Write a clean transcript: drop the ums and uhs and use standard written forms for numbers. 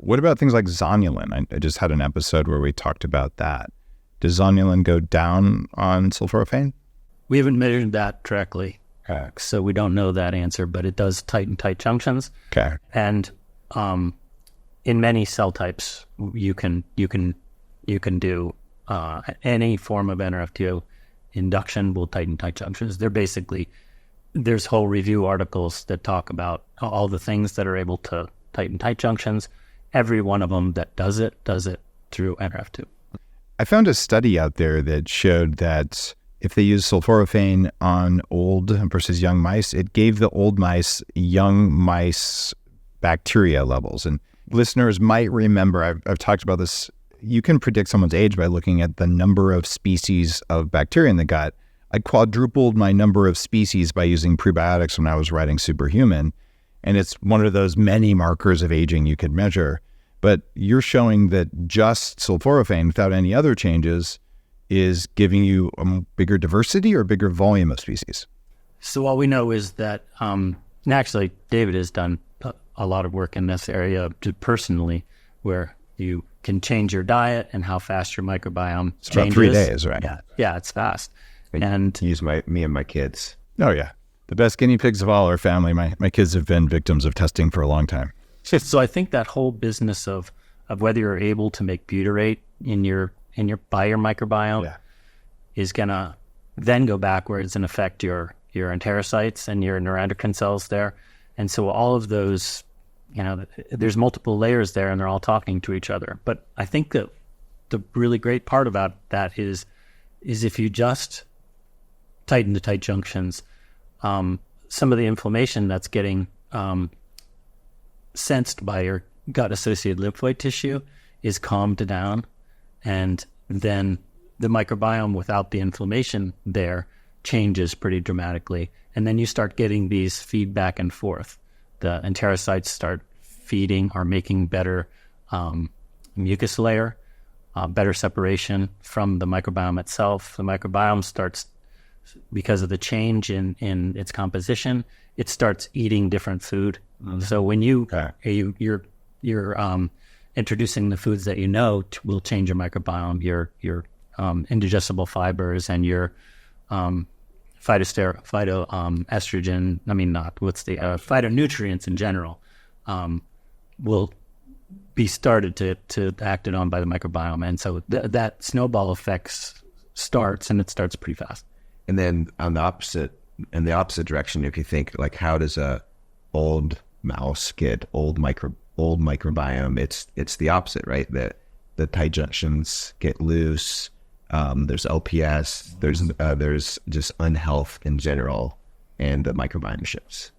What about things like zonulin? I just had an episode where we talked about that. Does zonulin go down on sulforaphane? We haven't measured that directly, Okay. so we don't know that answer, but it does tighten tight junctions. Okay. And in many cell types, you can do any form of NRF2 induction will tighten tight junctions. There's whole review articles that talk about all the things that are able to tighten tight junctions. Every one of them that does it through NRF2. I found a study out there that showed that if they use sulforaphane on old versus young mice, it gave the old mice young mice bacteria levels. And listeners might remember, I've talked about this, you can predict someone's age by looking at the number of species of bacteria in the gut. I quadrupled my number of species by using prebiotics when I was writing Superhuman. And it's one of those many markers of aging you could measure. But you're showing that just sulforaphane without any other changes is giving you a bigger diversity or a bigger volume of species. So all we know is that, and actually David has done a lot of work in this area personally, where you can change your diet and how fast your microbiome It's changes. about 3 days, right? Yeah, it's fast. And use me and my kids. Oh, yeah. The best guinea pigs of all are family. My kids have been victims of testing for a long time. So I think that whole business of whether you're able to make butyrate by your microbiome is gonna then go backwards and affect your enterocytes and your neuroendocrine cells there. And so all of those, there's multiple layers there, and they're all talking to each other. But I think that the really great part about that is if you just tighten the tight junctions, some of the inflammation that's getting sensed by your gut-associated lymphoid tissue is calmed down, and then the microbiome without the inflammation there changes pretty dramatically. And then you start getting these feedback and forth. The enterocytes start feeding or making better mucus layer, better separation from the microbiome itself. The microbiome starts, because of the change in its composition, it starts eating different food. Mm-hmm. So when you're introducing the foods that will change your microbiome, your indigestible fibers and your phytonutrients in general will be started to acted on by the microbiome, and so that snowball effect starts, and it starts pretty fast. And then in the opposite direction, if you think like, how does a old mouse get old microbiome? It's the opposite, right? The tight junctions get loose. There's LPS. There's just unhealth in general, and the microbiome shifts.